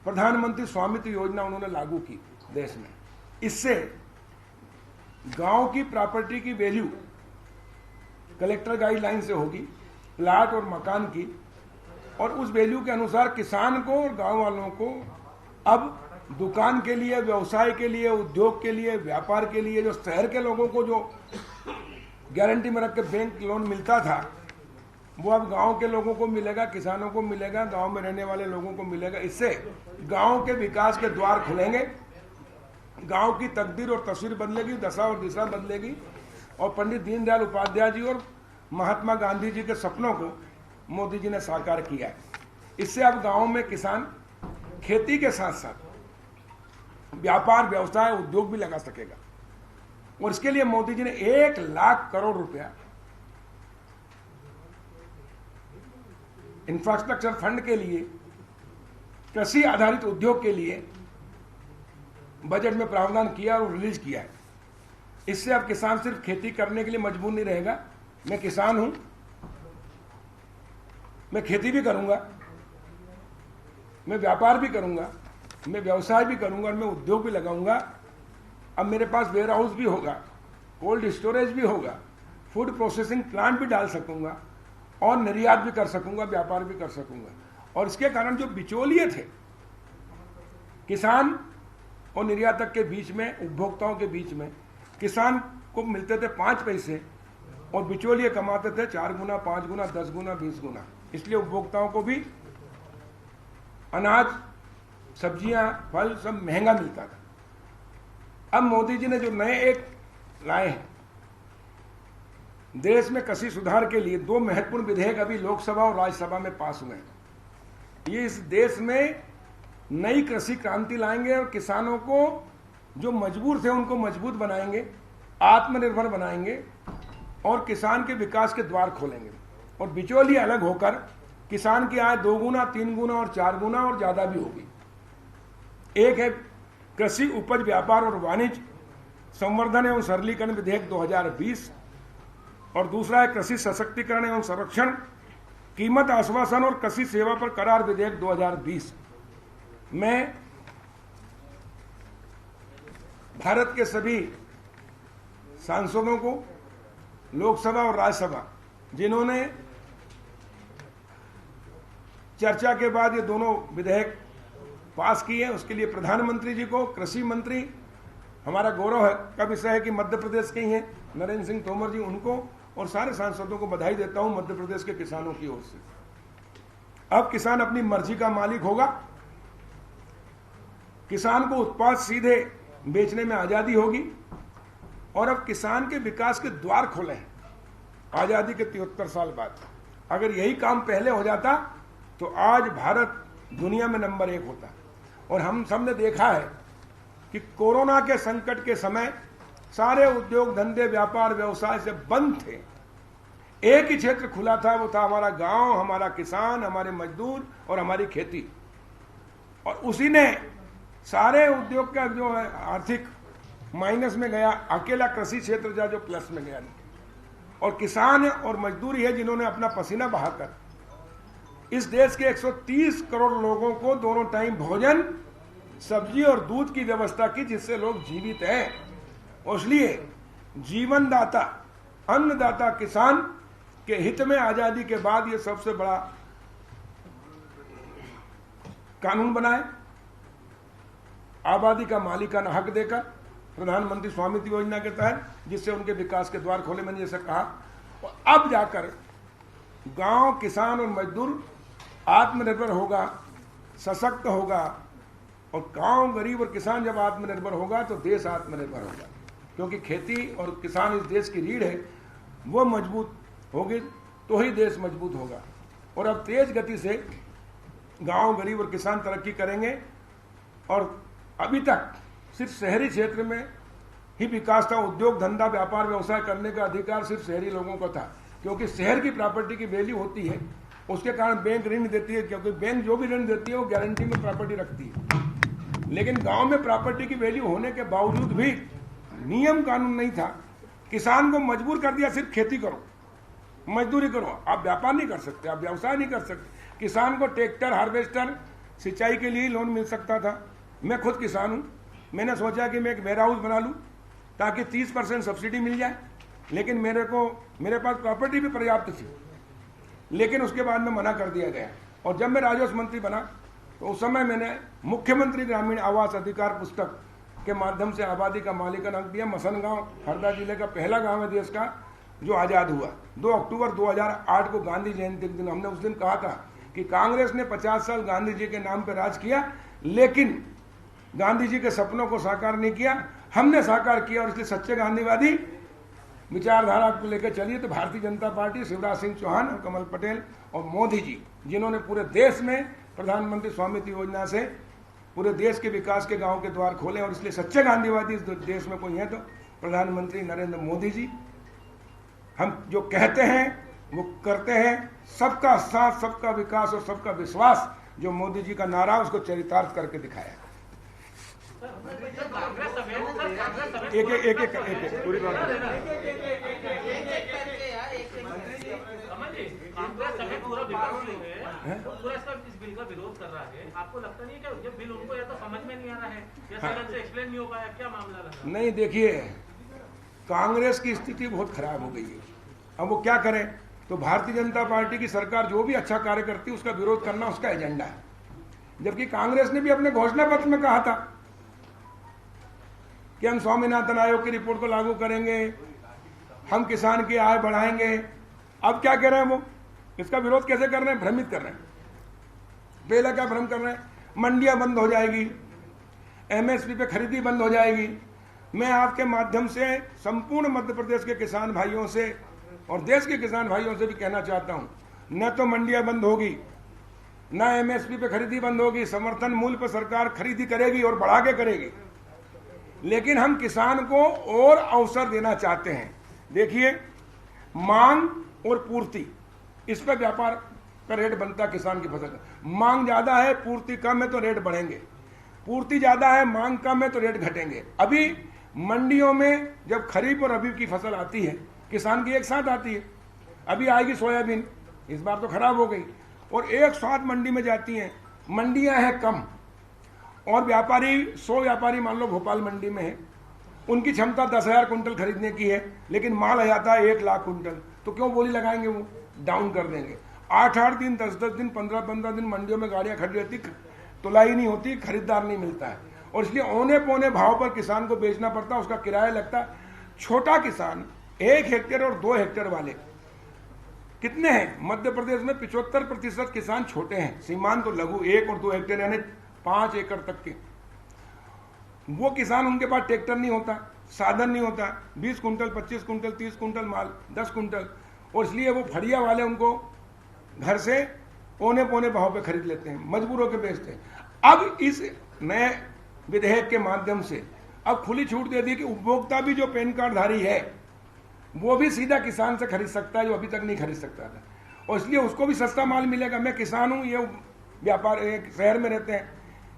प्रधानमंत्री स्वामित्व योजना उन्होंने लागू की देश में। इससे गांव की प्रॉपर्टी की वैल्यू कलेक्टर गाइडलाइन से होगी, प्लाट और मकान की, और उस वैल्यू के अनुसार किसान को और गांव वालों को अब दुकान के लिए, व्यवसाय के लिए, उद्योग के लिए, व्यापार के लिए, जो शहर के लोगों को जो गारंटी में रख के बैंक लोन मिलता था, वो अब गांव के लोगों को मिलेगा, किसानों को मिलेगा, गांव में रहने वाले लोगों को मिलेगा। इससे गांव के विकास के द्वार खुलेंगे, गांव की तकदीर और तस्वीर बदलेगी, दशा और दिशा बदलेगी, और पंडित दीनदयाल उपाध्याय जी और महात्मा गांधी जी के सपनों को मोदी जी ने साकार किया है। इससे अब गांव में किसान खेती के साथ साथ व्यापार, व्यवसाय, उद्योग भी लगा सकेगा। और इसके लिए मोदी जी ने 1 लाख करोड़ रुपया इंफ्रास्ट्रक्चर फंड के लिए, कृषि आधारित उद्योग के लिए बजट में प्रावधान किया और रिलीज किया है। इससे अब किसान सिर्फ खेती करने के लिए मजबूर नहीं रहेगा। मैं किसान हूं, मैं खेती भी करूंगा, मैं व्यापार भी करूंगा, मैं व्यवसाय भी करूंगा और मैं उद्योग भी लगाऊंगा। अब मेरे पास वेयर हाउस भी होगा, कोल्ड स्टोरेज भी होगा, फूड प्रोसेसिंग प्लांट भी डाल सकूंगा और निर्यात भी कर सकूंगा, व्यापार भी कर सकूंगा। और इसके कारण जो बिचौलिए थे किसान और निर्यातक के बीच में, उपभोक्ताओं के बीच में, किसान को मिलते थे 5 पैसे और बिचौलिए कमाते थे 4 गुना, 5 गुना, 10 गुना, 20 गुना। इसलिए उपभोक्ताओं को भी अनाज, सब्जियां, फल सब महंगा मिलता था। अब मोदी जी ने जो नए एक लाए हैं, देश में कृषि सुधार के लिए 2 महत्वपूर्ण विधेयक अभी लोकसभा और राज्यसभा में पास हुए हैं। ये इस देश में नई कृषि क्रांति लाएंगे और किसानों को जो मजबूर थे उनको मजबूत बनाएंगे, आत्मनिर्भर बनाएंगे और किसान के विकास के द्वार खोलेंगे। और बिचौलिए अलग होकर किसान की आय 2 गुना, 3 गुना और 4 गुना और ज्यादा भी होगी। एक है कृषि उपज व्यापार और वाणिज्य संवर्धन एवं सरलीकरण विधेयक 2020 और दूसरा है कृषि सशक्तिकरण एवं संरक्षण, कीमत आश्वासन और कृषि सेवा पर करार विधेयक 2020। मैं भारत के सभी सांसदों को, लोकसभा और राज्यसभा, जिन्होंने चर्चा के बाद ये दोनों विधेयक पास किए, उसके लिए प्रधानमंत्री जी को, कृषि मंत्री, हमारा गौरव का विषय है कि मध्य प्रदेश के ही हैं नरेंद्र सिंह तोमर जी, उनको और सारे सांसदों को बधाई देता हूं मध्य प्रदेश के किसानों की ओर से। अब किसान अपनी मर्जी का मालिक होगा, किसान को उत्पाद सीधे बेचने में आजादी होगी और अब किसान के विकास के द्वार खोले हैं आजादी के 73 साल बाद। अगर यही काम पहले हो जाता तो आज भारत दुनिया में नंबर 1 होता। और हम सब ने देखा है कि कोरोना के संकट के समय सारे उद्योग धंधे, व्यापार, व्यवसाय से बंद थे। एक ही क्षेत्र खुला था, वो था हमारा गांव, हमारा किसान, हमारे मजदूर और हमारी खेती। और उसी ने सारे उद्योग का जो है आर्थिक माइनस में गया, अकेला कृषि क्षेत्र जो प्लस में गया। और किसान और मजदूर ही है जिन्होंने अपना पसीना बहाकर इस देश के 130 करोड़ लोगों को दोनों टाइम भोजन, सब्जी और दूध की व्यवस्था की, जिससे लोग जीवित हैं। और इसलिए जीवनदाता, अन्नदाता किसान के हित में आजादी के बाद ये सबसे बड़ा कानून बनाए, आबादी का मालिकाना हक देकर प्रधानमंत्री स्वामित्व योजना के तहत, जिससे उनके विकास के द्वार खोले। मैंने जैसे कहा, और अब जाकर गांव, किसान और मजदूर आत्मनिर्भर होगा, सशक्त होगा। और गांव, गरीब और किसान जब आत्मनिर्भर होगा तो देश आत्मनिर्भर होगा, क्योंकि खेती और किसान इस देश की रीढ़ है। वो मजबूत होगी तो ही देश मजबूत होगा। और अब तेज गति से गांव, गरीब और किसान तरक्की करेंगे। और अभी तक सिर्फ शहरी क्षेत्र में ही विकास था, उद्योग धंधा, व्यापार, व्यवसाय करने का अधिकार सिर्फ शहरी लोगों को था, क्योंकि शहर की प्रॉपर्टी की वैल्यू होती है, उसके कारण बैंक ऋण देती है, क्योंकि बैंक जो भी ऋण देती है वो गारंटी में प्रॉपर्टी रखती है। लेकिन गांव में प्रॉपर्टी की वैल्यू होने के बावजूद भी नियम कानून नहीं था। किसान को मजबूर कर दिया, सिर्फ खेती करो, मजदूरी करो, आप व्यापार नहीं कर सकते, आप व्यवसाय नहीं कर सकते। किसान को ट्रैक्टर, हार्वेस्टर, सिंचाई के लिए लोन मिल सकता था। मैं खुद किसान हूँ, मैंने सोचा कि मैं एक वेयर हाउस बना लूँ ताकि 30% सब्सिडी मिल जाए, लेकिन मेरे पास प्रॉपर्टी भी पर्याप्त थी, लेकिन उसके बाद में मना कर दिया गया। और जब मैं राजस्व मंत्री बना तो उस समय मैंने मुख्यमंत्री ग्रामीण आवास अधिकार पुस्तक के माध्यम से आबादी का मालिकाना हक दिया। मसन गांव हरदा जिले का पहला गांव है देश का जो आज़ाद हुआ। 2 अक्टूबर 2008 को गांधी जयंती के दिन हमने उस दिन कहा था कि कांग्रेस ने 50 साल गांधी जी के नाम पर राज किया, लेकिन गांधी जी के सपनों को साकार नहीं किया, हमने साकार किया। और इसलिए सच्चे गांधीवादी विचारधारा को लेकर चलिए तो भारतीय जनता पार्टी, शिवराज सिंह चौहान और कमल पटेल और मोदी जी, जिन्होंने पूरे देश में प्रधानमंत्री स्वामित्व योजना से पूरे देश के विकास के गांव के द्वार खोले। और इसलिए सच्चे गांधीवादी इस देश में कोई है तो प्रधानमंत्री नरेंद्र मोदी जी। हम जो कहते हैं वो करते हैं, सबका साथ, सबका विकास और सबका विश्वास, जो मोदी जी का नारा उसको चरितार्थ करके दिखाया। एक पूरी बात पूरा इस बिल का विरोध कर रहा है। आपको लगता नहीं है कि ये बिल उनको या तो समझ में नहीं आ रहा है या सदन से एक्सप्लेन नहीं हो पाया, क्या मामला लगा? नहीं, देखिए कांग्रेस की स्थिति बहुत खराब हो गई है। अब वो क्या करें? तो भारतीय जनता पार्टी की सरकार जो भी अच्छा कार्य करती है उसका विरोध करना उसका एजेंडा है, जबकि कांग्रेस ने भी अपने घोषणा पत्र में कहा था कि हम स्वामीनाथन आयोग की रिपोर्ट को लागू करेंगे, हम किसान की आय बढ़ाएंगे। अब क्या कह रहे हैं वो? इसका विरोध कैसे कर रहे हैं? भ्रमित कर रहे हैं। पहले क्या भ्रम कर रहे हैं? मंडियां बंद हो जाएगी, एमएसपी पे खरीदी बंद हो जाएगी। मैं आपके माध्यम से संपूर्ण मध्य प्रदेश के किसान भाइयों से और देश के किसान भाइयों से भी कहना चाहता हूं, न तो मंडियां बंद होगी, न एमएसपी पे खरीदी बंद होगी। समर्थन मूल्य पर सरकार खरीदी करेगी और बढ़ा के करेगी, लेकिन हम किसान को और अवसर देना चाहते हैं। देखिए, मांग और पूर्ति, इस पर व्यापार का रेट बनता है किसान की फसल का। मांग ज्यादा है, पूर्ति कम है तो रेट बढ़ेंगे, पूर्ति ज्यादा है, मांग कम है तो रेट घटेंगे। अभी मंडियों में जब खरीफ और रबी की फसल आती है, किसान की एक साथ आती है। अभी आएगी सोयाबीन, इस बार तो खराब हो गई, और एक साथ मंडी में जाती हैं। मंडियां हैं कम और व्यापारी 100 व्यापारी मान लो भोपाल मंडी में है, उनकी क्षमता 10,000 कुंटल खरीदने की है, लेकिन माल आ जाता है 1 लाख कुंटल। तो क्यों बोली लगाएंगे? वो डाउन कर देंगे। 8-8 दिन, 10-10 दिन, 15-15 दिन मंडियों में गाड़ियां खड़ी रहती, तुलाई नहीं होती, खरीदार नहीं मिलता है, और इसलिए औने पौने भाव पर किसान को बेचना पड़ता है, उसका किराया लगता है। छोटा किसान 1 हेक्टेयर और 2 हेक्टेयर वाले कितने हैं? मध्य प्रदेश में 75% किसान छोटे हैं, सीमांत तो लघु 1 और 2 हेक्टेयर यानी 5 एकड़ तक के। वो किसान, उनके पास ट्रैक्टर नहीं होता, साधन नहीं होता, 20 कुंटल, 25 कुंटल, 30 कुंटल माल, 10 कुंटल, और इसलिए वो फड़िया वाले उनको घर से औने पौने भाव पे खरीद लेते हैं, मजबूर होकर बेचते हैं। अब इस नए विधेयक के माध्यम से अब खुली छूट दे दी कि उपभोक्ता भी जो पैन कार्ड धारी है वो भी सीधा किसान से खरीद सकता है, जो अभी तक नहीं खरीद सकता था, और इसलिए उसको भी सस्ता माल मिलेगा। मैं किसान हूँ, ये व्यापार शहर में रहते हैं,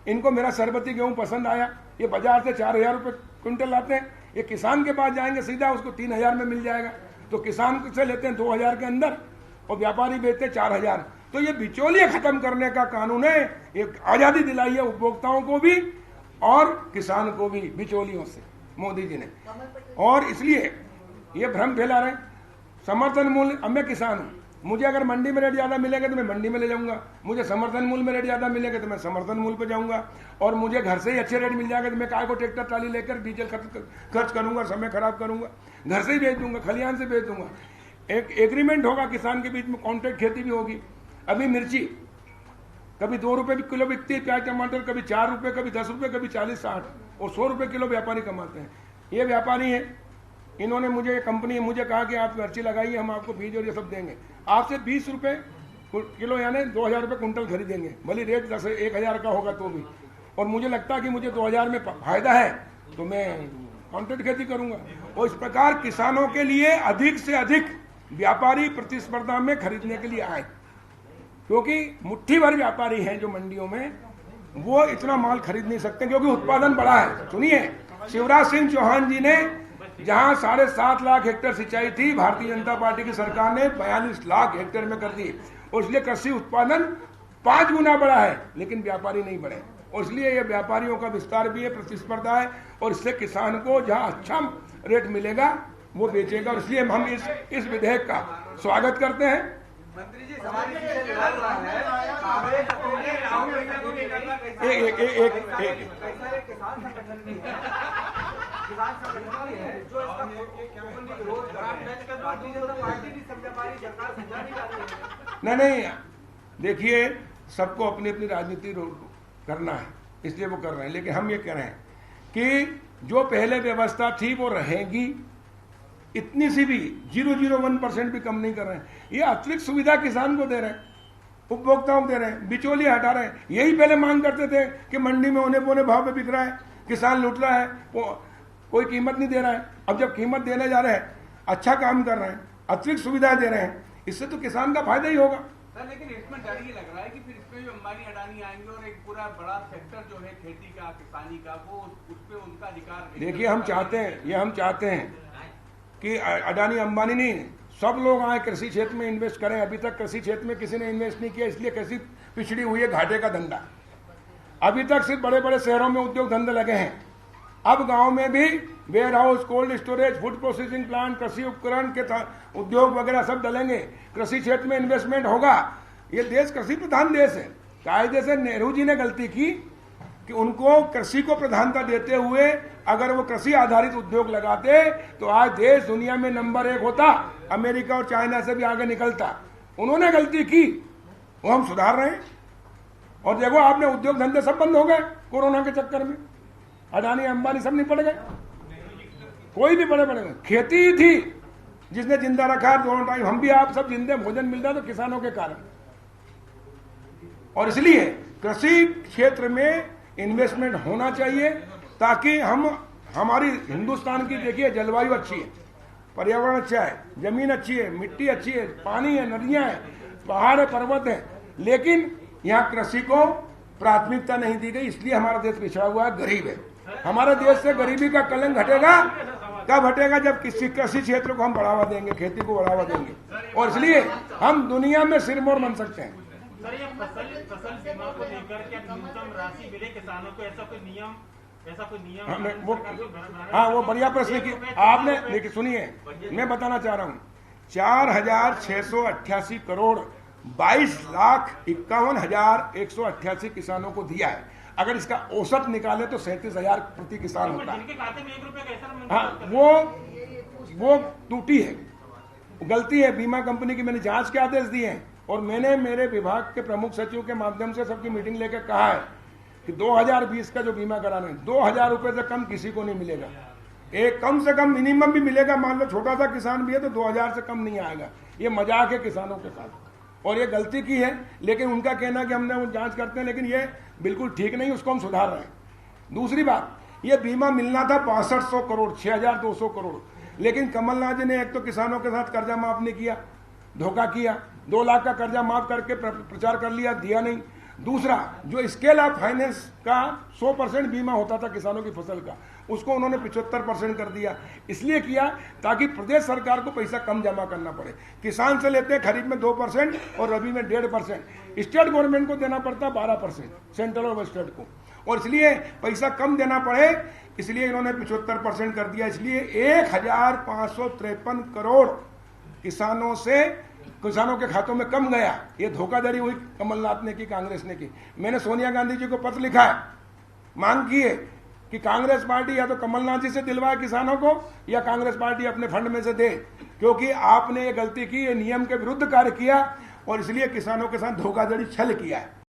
इनको मेरा सरबती गेहूं पसंद आया, ये बाजार से 4,000 रुपये क्विंटल लाते हैं, ये किसान के पास जाएंगे सीधा उसको 3,000 में मिल जाएगा। तो किसान से लेते हैं 2,000 के अंदर और व्यापारी बेचते हैं 4,000। तो ये बिचौलिए खत्म करने का कानून है, एक आजादी दिलाई है उपभोक्ताओं को भी और किसान को भी बिचौलियों से मोदी जी ने। और इसलिए ये भ्रम फैला रहे हैं। समर्थन मूल्य, अब मैं किसान हूं, मुझे अगर मंडी में रेट ज्यादा मिलेगा तो मैं मंडी में ले जाऊंगा, मुझे समर्थन मूल्य में रेट ज्यादा मिलेगा तो मैं समर्थन मूल्य पे जाऊंगा, और मुझे घर से ही अच्छे रेट मिल जाएगा तो मैं काय को ट्रैक्टर ट्राली लेकर डीजल खर्च करूंगा, समय खराब करूंगा, घर से ही बेच दूंगा, खलिहान से बेच दूंगा। एक एग्रीमेंट होगा किसान के बीच में, कॉन्ट्रैक्ट खेती भी होगी। अभी मिर्ची कभी 2 रुपए किलो बिकती है, प्याज टमाटर कभी 4 रुपए, कभी 10 रुपए, कभी 40-60 और 100 रुपए किलो व्यापारी कमाते हैं। ये व्यापारी है, इन्होंने मुझे, कंपनी मुझे कहा कि आप मिर्ची लगाइए, हम आपको बीज और ये सब देंगे, आपसे 20 रुपए किलो यानी 2,000 रुपये कुंटल खरीदेंगे, भले रेट 1,000 का होगा तो भी, और मुझे लगता है कि मुझे 2,000 में फायदा है तो मैं कॉन्ट्रैक्ट खेती करूंगा। और इस प्रकार किसानों के लिए अधिक से अधिक व्यापारी प्रतिस्पर्धा में खरीदने के लिए आए, क्योंकि मुट्ठी भर व्यापारी हैं जो मंडियों में, वो इतना माल खरीद नहीं सकते क्योंकि उत्पादन बढ़ा है। सुनिए, शिवराज सिंह चौहान जी ने जहां 7.5 लाख हेक्टेयर सिंचाई थी, भारतीय जनता पार्टी की सरकार ने 42 लाख हेक्टेयर में कर दी, और इसलिए कृषि उत्पादन 5 गुना बढ़ा है, लेकिन व्यापारी नहीं बढ़े। और इसलिए ये व्यापारियों का विस्तार भी है, प्रतिस्पर्धा है, और इससे किसान को जहां अच्छा रेट मिलेगा वो बेचेगा। और इसलिए हम इस विधेयक का स्वागत करते हैं। मंत्री जी, सवाल ये लग रहा है कांग्रेस अपने राहुल भैया को लेकर किसान संगठन भी है, किसान संगठन भी है जो इसका विरोध कर रहा है। भारतीय जनता पार्टी भी समझा पा रही, सरकार समझा नहीं पा रही है। नहीं, देखिए, सबको अपनी अपनी राजनीति करना है, इसलिए वो कर रहे हैं। लेकिन हम ये कह रहे हैं कि जो पहले व्यवस्था थी वो रहेगी, इतनी सी भी 0.01% भी कम नहीं कर रहे हैं। ये अतिरिक्त सुविधा किसान को दे रहे हैं, उपभोक्ताओं को दे रहे हैं, बिचौलिए हटा रहे हैं। यही पहले मांग करते थे कि मंडी में औने पौने भाव पे बिक रहा है, किसान लूट रहा है, कोई कीमत नहीं दे रहा है। अब जब कीमत देने जा रहे हैं, अच्छा काम कर रहे हैं, अतिरिक्त सुविधा दे रहे हैं, इससे तो किसान का फायदा ही होगा। सर, लेकिन इसमें डर ये लग रहा है कि फिर इसमें जो अंबानी अडानी आएंगे और एक पूरा बड़ा सेक्टर जो है खेती का, किसानी का, वो उस पे उनका अधिकार। देखिए, हम चाहते हैं कि अडानी अंबानी नहीं, सब लोग आए कृषि क्षेत्र में इन्वेस्ट करें। अभी तक कृषि क्षेत्र में किसी ने इन्वेस्ट नहीं किया, इसलिए कृषि पिछड़ी हुई है, घाटे का धंधा। अभी तक सिर्फ बड़े बड़े शहरों में उद्योग धंधे लगे हैं। अब गांव में भी warehouse, cold storage, food processing plant, कृषि उपकरण के उद्योग वगैरह सब डलेंगे। कृषि क्षेत्र में इन्वेस्टमेंट होगा। ये देश कृषि प्रधान देश है। कायदे से नेहरू जी ने गलती की कि उनको कृषि को प्रधानता देते हुए अगर वो कृषि आधारित उद्योग लगाते तो आज देश दुनिया में नंबर 1 होता, अमेरिका और चाइना से भी आगे निकलता। उन्होंने गलती की, वो हम सुधार रहे हैं। और देखो, आपने उद्योग धंधे सब बंद हो गए कोरोना के चक्कर में। अडानी अंबानी सब निपट गए, कोई भी बड़े गए। खेती ही थी जिसने जिंदा रखा दोनों टाइम। हम भी आप सब जिंदे भोजन मिल रहा है तो किसानों के कारण। और इसलिए कृषि क्षेत्र में इन्वेस्टमेंट होना चाहिए ताकि हमारी हिंदुस्तान की, देखिए, जलवायु अच्छी है, पर्यावरण अच्छा है, जमीन अच्छी है, मिट्टी अच्छी है, पानी है, नदियां हैं, पहाड़ है, पर्वत है, लेकिन यहाँ कृषि को प्राथमिकता नहीं दी गई। इसलिए हमारा देश पिछड़ा हुआ है, गरीब है। हमारे देश से गरीबी का कलंक हटेगा कब हटेगा? जब किसी कृषि क्षेत्र को हम बढ़ावा देंगे, खेती को बढ़ावा देंगे। और इसलिए हम दुनिया में सिरमौर बन सकते हैं। सर, ये फसल बीमा को लेकर क्या न्यूनतम राशि मिले किसानों को, ऐसा कोई नियम वो बढ़िया प्रश्न की आपने। देखिए, सुनिए, मैं बताना चाह रहा हूँ, 4,688 करोड़ 22,51,188 किसानों को दिया है। अगर इसका औसत निकाले तो 37,000 प्रति किसान होता है। जिनके खाते में 1 रुपए का हाँ, वो टूटी है, गलती है बीमा कंपनी की। मैंने जांच के आदेश दिए हैं और मैंने मेरे विभाग के प्रमुख सचिव के माध्यम से सबकी मीटिंग लेकर कहा है कि 2020 का जो बीमा कराना है, 2,000 रुपए से कम किसी को नहीं मिलेगा। एक कम से कम मिनिमम भी मिलेगा। मान लो छोटा सा किसान भी है तो 2,000 से कम नहीं आएगा। ये मजाक है किसानों के साथ, और ये गलती की है। लेकिन उनका कहना कि हमने वो जांच करते हैं, लेकिन ये बिल्कुल ठीक नहीं, उसको हम सुधार रहे हैं। दूसरी बात, ये बीमा मिलना था 6500 करोड़, 6,200 करोड़, लेकिन कमलनाथ जी ने एक तो किसानों के साथ कर्जा माफ नहीं किया, धोखा किया, 2 लाख का कर्जा माफ करके प्रचार कर लिया, दिया नहीं। दूसरा, जो स्केल ऑफ फाइनेंस का 100% बीमा होता था किसानों की फसल का, उसको उन्होंने 75% कर दिया। इसलिए किया ताकि प्रदेश सरकार को पैसा कम जमा करना पड़े। किसान से लेते हैं खरीद में 2% और रबी में 1.5%, स्टेट गवर्नमेंट को देना पड़ता 12%, सेंट्रल और स्टेट को, और इसलिए पैसा कम देना पड़े, इसलिए इन्होंने 75% कर दिया। इसलिए 1,553 करोड़ किसानों के खातों में कम गया। ये धोखाधड़ी हुई, कमलनाथ ने की, कांग्रेस ने की। मैंने सोनिया गांधी जी को पत्र लिखा है, मांग की है कि कांग्रेस पार्टी या तो कमलनाथ जी से दिलवाए किसानों को, या कांग्रेस पार्टी अपने फंड में से दे, क्योंकि आपने ये गलती की, ये नियम के विरुद्ध कार्य किया और इसलिए किसानों के साथ धोखाधड़ी छल किया है।